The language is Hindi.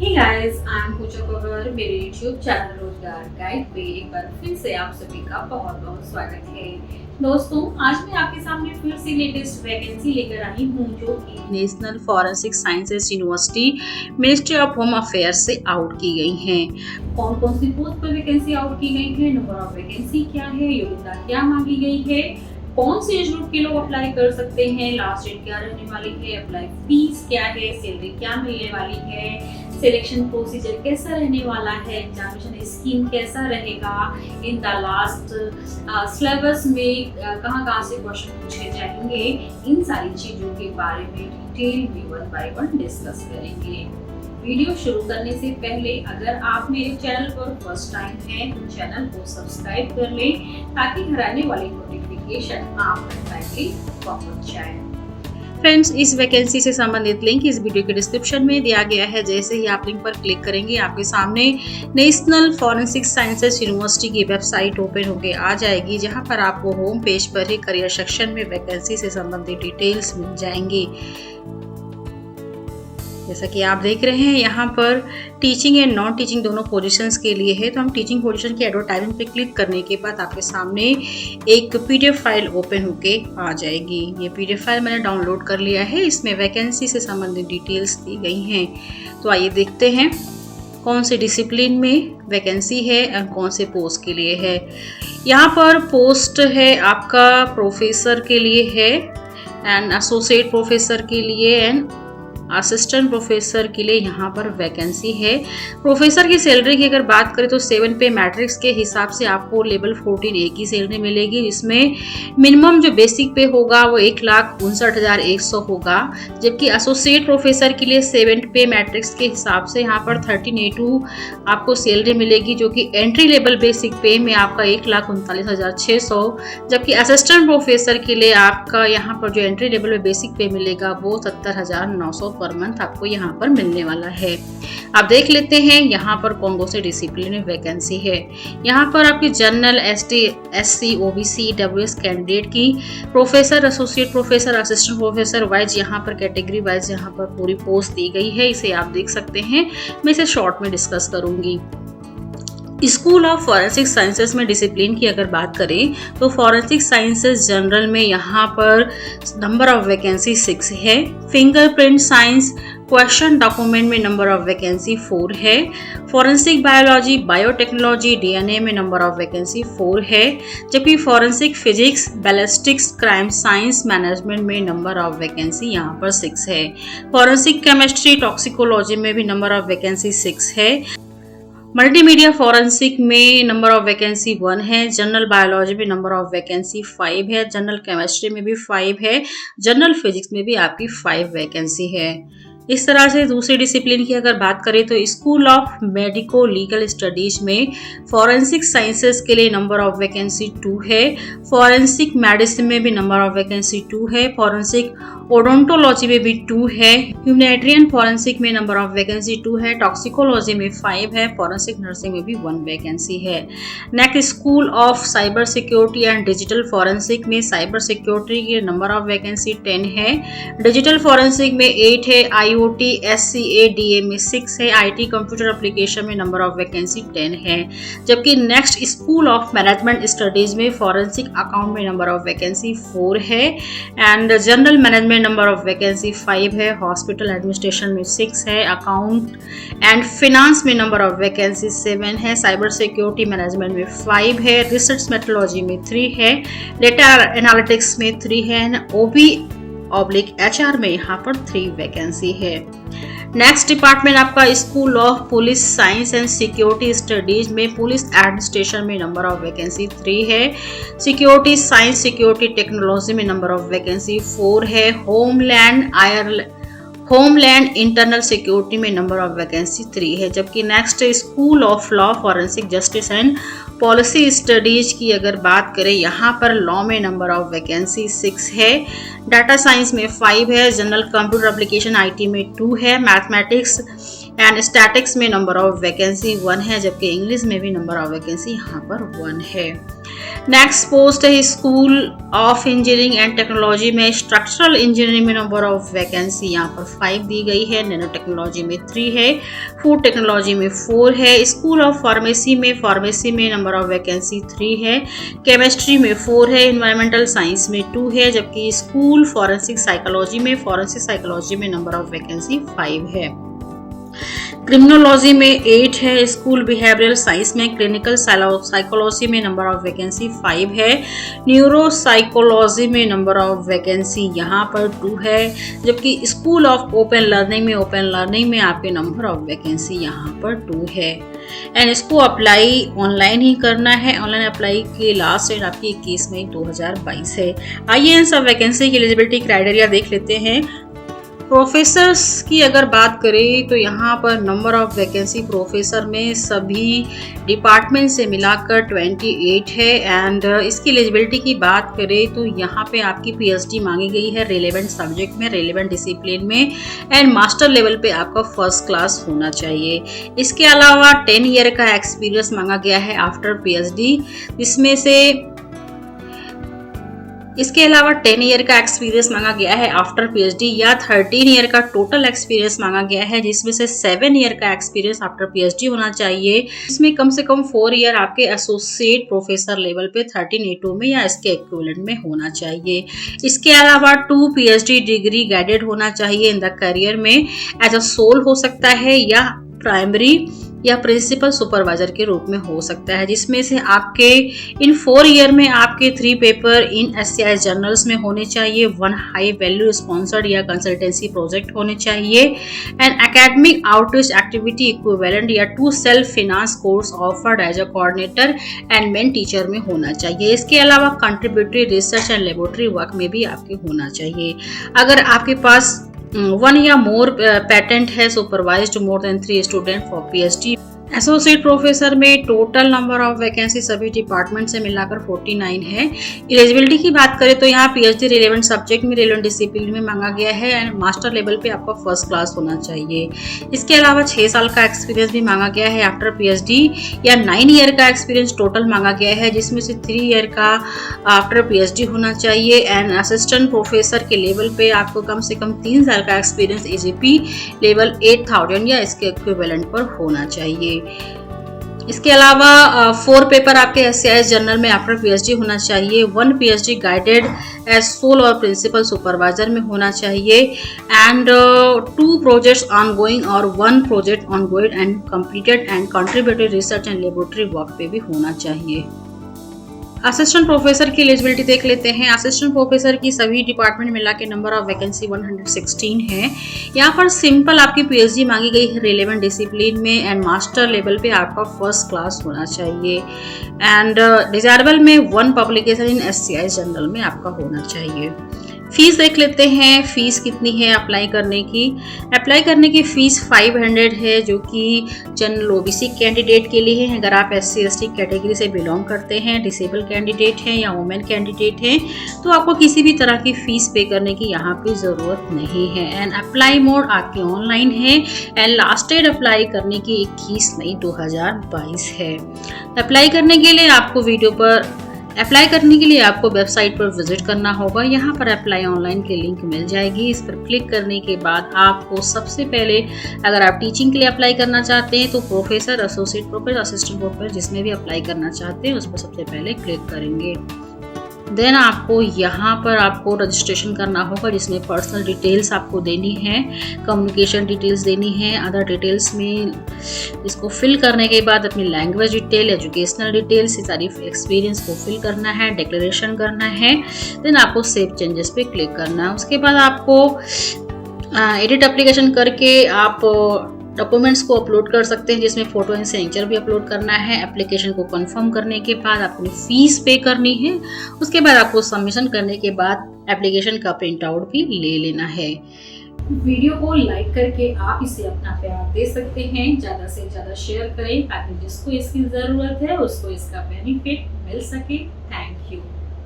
Hey guys, I'm Puja Kawar मेरे YouTube चैनल रोजगार गाइड पे एक बार फिर से आप सभी का बहुत बहुत स्वागत है। दोस्तों, आज मैं आपके सामने फिर से लेटेस्ट वैकेंसी लेकर आई हूँ जो कि national forensic sciences university ministry of home affairs से आउट की गई हैं। कौन कौन सी पोस्ट पर वैकेंसी आउट की गई है, नंबर ऑफ वैकेंसी क्या है, योग्यता क्या मांगी गई है, कौन से एज ग्रुप के लोग अप्लाई कर सकते हैं, लास्ट डेट क्या रहने वाली है, अप्लाई फीस क्या है, सैलरी क्या मिलने वाली है, सिलेक्शन प्रोसीजर कैसा रहने वाला है, एग्जामिनेशन स्कीम कैसा रहेगा, इन द लास्ट सिलेबस में कहाँ से क्वेश्चन पूछे जाएंगे, इन सारी चीजों के बारे में डिटेल में वन बाय वन डिस्कस करेंगे। वीडियो शुरू करने से पहले अगर आप मेरे चैनल पर फर्स्ट टाइम हैं तो चैनल को सब्सक्राइब कर लें ताकि घर आने वाली नोटिफिकेशन आप तक टाइमली पहुंच जाए। फ्रेंड्स, इस वैकेंसी से संबंधित लिंक इस वीडियो के डिस्क्रिप्शन में दिया गया है। जैसे ही आप लिंक पर क्लिक करेंगे आपके सामने नेशनल फॉरेंसिक साइंसेज यूनिवर्सिटी की वेबसाइट ओपन होकर आ जाएगी, जहां पर आपको होम पेज पर ही करियर सेक्शन में वैकेंसी से संबंधित डिटेल्स मिल जाएंगी। जैसा कि आप देख रहे हैं यहाँ पर टीचिंग एंड नॉन टीचिंग दोनों पोजीशंस के लिए है। तो हम टीचिंग पोजीशन की एडवर्टाइजमेंट पे क्लिक करने के बाद आपके सामने एक पीडीएफ फाइल ओपन होके आ जाएगी। ये पीडीएफ फाइल मैंने डाउनलोड कर लिया है। इसमें वैकेंसी से संबंधित डिटेल्स दी गई हैं। तो आइए देखते हैं कौन से डिसिप्लिन में वैकेंसी है और कौन से पोस्ट के लिए है। यहाँ पर पोस्ट है आपका प्रोफेसर के लिए है एंड एसोसिएट प्रोफेसर के लिए एंड असिस्टेंट प्रोफेसर के लिए यहाँ पर वैकेंसी है। प्रोफेसर की सैलरी की अगर बात करें तो 7 पे मैट्रिक्स के हिसाब से आपको लेवल 14A की सैलरी मिलेगी, जिसमें मिनिमम जो बेसिक पे होगा वो 1,59,100 होगा। जबकि एसोसिएट प्रोफेसर के लिए 7 पे मैट्रिक्स के हिसाब से यहाँ पर 13A2 आपको सैलरी मिलेगी, जो कि एंट्री लेवल बेसिक पे में आपका 1,39,600। जबकि असिस्टेंट प्रोफेसर के लिए आपका यहाँ पर जो एंट्री लेवल में बेसिक पे मिलेगा वो 70,900 पर मंथ आपको यहाँ पर मिलने वाला है। आप देख लेते हैं यहाँ पर कौन कौन से डिसिप्लिन में वैकेंसी है। यहाँ पर आपकी general, ST, SC, OBC, EWS candidate की professor, associate professor, assistant professor wise यहाँ पर कैटेगरी वाइज यहाँ पर पूरी पोस्ट दी गई है। इसे आप देख सकते हैं। मैं इसे शॉर्ट में डिस्कस करूंगी। स्कूल ऑफ फॉरेंसिक साइंसेज में डिसिप्लिन की अगर बात करें तो फॉरेंसिक साइंसेज जनरल में यहाँ पर नंबर ऑफ वैकेंसी 6 है। फिंगरप्रिंट साइंस, क्वेश्चन डॉक्यूमेंट में नंबर ऑफ वैकेंसी 4 है। फॉरेंसिक बायोलॉजी, बायोटेक्नोलॉजी, डीएनए में नंबर ऑफ वैकेंसी 4 है। जबकि forensic physics, ballistics, crime science, management में नंबर ऑफ वैकेंसी यहाँ पर 6 है। फॉरेंसिक केमिस्ट्री, टॉक्सिकोलॉजी में भी नंबर ऑफ वैकेंसी 6 है। मल्टीमीडिया फॉरेंसिक में नंबर ऑफ वैकेंसी 1 है। जनरल बायोलॉजी में नंबर ऑफ वैकेंसी 5 है। जनरल केमिस्ट्री में भी 5 है। जनरल फिजिक्स में भी आपकी 5 वैकेंसी है। इस तरह से दूसरे डिसिप्लिन की अगर बात करें तो school of medico legal studies में फॉरेंसिक साइंसेज के लिए नंबर ऑफ वैकेंसी 2 है। फॉरेंसिक मेडिसिन में भी नंबर ऑफ वैकेंसी 2 है। फॉरेंसिक ओडोंटोलॉजी में भी 2 है। ह्यूमैनिटेरियन फॉरेंसिक में नंबर ऑफ वैकेंसी 2 है। टॉक्सिकोलॉजी में 5 है। फॉरेंसिक नर्सिंग में भी 1 वैकेंसी है। Next, school of cyber security and digital forensic में साइबर सिक्योरिटी के नंबर ऑफ वैकेंसी 10 है। डिजिटल फॉरेंसिक में 8 है। IoT, SCA, DA में 6 है। IT कंप्यूटर एप्लीकेशन में नंबर ऑफ वैकेंसी 10 है। जबकि next, school of management studies में फॉरेंसिक अकाउंट में नंबर ऑफ वैकेंसी 4 है and general management number of vacancy 5 है। हॉस्पिटल एडमिनिस्ट्रेशन में 6 है। अकाउंट एंड फाइनेंस में नंबर ऑफ वैकेंसी 7 है। साइबर सिक्योरिटी मैनेजमेंट में 5 है। रिसर्च मेट्रोलॉजी में 3 है। डेटा एनालिटिक्स में 3 है। OB/HR में यहाँ पर 3 वैकेंसी है। नेक्स्ट डिपार्टमेंट आपका school of police science and security studies में पुलिस एडमिनिस्ट्रेशन में नंबर ऑफ वैकेंसी 3 है। सिक्योरिटी साइंस, सिक्योरिटी टेक्नोलॉजी में नंबर ऑफ वैकेंसी 4 है। होमलैंड इंटरनल सिक्योरिटी में नंबर ऑफ वैकेंसी 3 है। जबकि next, school of law, forensic justice and policy studies की अगर बात करें यहाँ पर लॉ में नंबर ऑफ वैकेंसी 6 है। डाटा साइंस में 5 है। जनरल कंप्यूटर एप्लीकेशन IT में 2 है। मैथमेटिक्स एंड स्टैटिक्स में नंबर ऑफ वैकेंसी 1 है। जबकि इंग्लिश में भी नंबर ऑफ वैकेंसी यहाँ पर 1 है। नेक्स्ट पोस्ट है school of engineering and technology में स्ट्रक्चरल इंजीनियरिंग में नंबर ऑफ वैकेंसी यहाँ पर 5 दी गई है, नैनो टेक्नोलॉजी में 3 है, फूड टेक्नोलॉजी में 4 है, स्कूल ऑफ फार्मेसी में नंबर ऑफ वैकेंसी 3 है, केमिस्ट्री में 4 है, इन्वायरमेंटल साइंस में 2 है, जबकि स्कूल फॉरेंसिक साइकोलॉजी में नंबर ऑफ वैकेंसी 5 है। क्रिमिनोलॉजी में 8 है, स्कूल बिहेवियरल साइंस में क्लिनिकल साइकोलॉजी में नंबर ऑफ वैकेंसी 5 है, न्यूरो साइकोलॉजी में नंबर ऑफ वैकेंसी यहाँ पर 2 है, जबकि स्कूल ऑफ ओपन लर्निंग में आपके नंबर ऑफ वैकेंसी यहाँ पर 2 है। एंड इसको अप्लाई ऑनलाइन ही करना है। ऑनलाइन अप्लाई की लास्ट डेट आपकी 21 मई 2022 है। आइए इन सब वैकेंसी की एलिजिबिलिटी क्राइटेरिया देख लेते हैं। प्रोफेसर्स की अगर बात करें तो यहाँ पर नंबर ऑफ वैकेंसी प्रोफेसर में सभी डिपार्टमेंट से मिलाकर 28 है। एंड इसकी एलिजिबिलिटी की बात करें तो यहाँ पे आपकी पीएचडी मांगी गई है रिलेवेंट सब्जेक्ट में, रिलेवेंट डिसिप्लिन में, एंड मास्टर लेवल पे आपका फर्स्ट क्लास होना चाहिए। इसके अलावा 10 ईयर का एक्सपीरियंस मांगा गया है आफ्टर पीएचडी, जिसमें से इसके अलावा 10 ईयर का एक्सपीरियंस मांगा गया है आफ्टर पीएचडी, या 13 ईयर का टोटल एक्सपीरियंस मांगा गया है, जिसमें से 7 ईयर का एक्सपीरियंस आफ्टर पीएचडी होना चाहिए। इसमें कम से कम 4 ईयर आपके एसोसिएट प्रोफेसर लेवल पे 13A2 में या इसके इक्विवेलेंट में होना चाहिए। इसके अलावा 2 पीएचडी डिग्री गाइडेड होना चाहिए इन द करियर में, एज अ सोल हो सकता है या प्राइमरी या प्रिंसिपल सुपरवाइजर के रूप में हो सकता है, जिसमें से आपके इन 4 ईयर में आपके 3 पेपर इन SCI जर्नल्स में होने चाहिए, 1 हाई वैल्यू स्पॉन्सर्ड या कंसल्टेंसी प्रोजेक्ट होने चाहिए, and academic outreach activity equivalent या 2 self finance course offered as a coordinator and main teacher में होना चाहिए। इसके अलावा contributory research and laboratory work में भी आपके होना चाहिए। अगर आपके पास 1 या मोर पेटेंट है supervised more than 3 student for PhD. Associate professor में टोटल नंबर ऑफ वैकेंसी सभी डिपार्टमेंट से मिलाकर 49 है। एलिजिबिलिटी की बात करें तो यहाँ पीएचडी रिलेवेंट सब्जेक्ट में, रिलेवेंट डिसिप्लिन में मांगा गया है, एंड मास्टर लेवल पे आपका फर्स्ट क्लास होना चाहिए। इसके अलावा 6 साल का एक्सपीरियंस भी मांगा गया है आफ्टर पीएचडी, या 9 ईयर का एक्सपीरियंस टोटल मांगा गया है, जिसमें से 3 ईयर का आफ्टर पीएचडी होना चाहिए। एंड असिस्टेंट प्रोफेसर के लेवल पे आपको कम से कम 3 साल का एक्सपीरियंस AGP लेवल 8000 या इसके इक्विवेलेंट पर होना चाहिए। इसके अलावा 4 पेपर आपके SCI जर्नल में आफ्टर पीएचडी होना चाहिए, 1 पीएचडी गाइडेड एज सोल और प्रिंसिपल सुपरवाइजर में होना चाहिए, एंड 2 प्रोजेक्ट्स ऑनगोइंग और 1 project ongoing and completed and contributory research and laboratory work पे भी होना चाहिए। असिस्टेंट प्रोफेसर की एलिजिबिलिटी देख लेते हैं। असिस्टेंट प्रोफेसर की सभी डिपार्टमेंट मिला के नंबर ऑफ वैकेंसी 116 है। यहाँ पर सिंपल आपकी पीएचडी मांगी गई है रिलेवेंट डिसिप्लिन में, एंड मास्टर लेवल पे आपका फर्स्ट क्लास होना चाहिए, एंड डिजायरेबल में 1 पब्लिकेशन इन SCI जर्नल में आपका होना चाहिए। फीस देख लेते हैं, फीस कितनी है अप्लाई करने की। अप्लाई करने की फीस 500 है, जो कि जनरल OBC कैंडिडेट के लिए है। अगर आप SC ST कैटेगरी से बिलोंग करते हैं, डिसेबल कैंडिडेट हैं या वुमेन कैंडिडेट हैं, तो आपको किसी भी तरह की फीस पे करने की यहाँ पे ज़रूरत नहीं है। एंड अप्लाई मोड आपके ऑनलाइन है, एंड लास्ट डेट अप्लाई करने की 21 मई 2022 है। अप्लाई करने के लिए आपको वेबसाइट पर विजिट करना होगा। यहाँ पर अप्लाई ऑनलाइन की लिंक मिल जाएगी। इस पर क्लिक करने के बाद आपको सबसे पहले, अगर आप टीचिंग के लिए अप्लाई करना चाहते हैं तो professor, associate professor, assistant professor जिसमें भी अप्लाई करना चाहते हैं उस पर सबसे पहले क्लिक करेंगे। देन आपको यहाँ पर आपको रजिस्ट्रेशन करना होगा, जिसमें पर्सनल डिटेल्स आपको देनी है, कम्युनिकेशन डिटेल्स देनी है, अदर डिटेल्स में इसको फिल करने के बाद अपनी लैंग्वेज डिटेल, एजुकेशनल डिटेल्स, ये सारी एक्सपीरियंस को फिल करना है, डिक्लेरेशन करना है। देन आपको सेव चेंजेस पे क्लिक करना है। उसके बाद आपको एडिट एप्लीकेशन करके आप डॉक्यूमेंट्स को अपलोड कर सकते हैं, जिसमें फोटो एंड सिग्नेचर भी अपलोड करना है। एप्लीकेशन को कंफर्म करने के बाद अपनी फीस पे करनी है। उसके बाद आपको सबमिशन करने के बाद एप्लीकेशन का प्रिंट आउट भी ले लेना है। वीडियो को लाइक करके आप इसे अपना प्यार दे सकते हैं, ज़्यादा से ज़्यादा शेयर करें ताकि जिसको इसकी ज़रूरत है उसको इसका बेनिफिट मिल सके। थैंक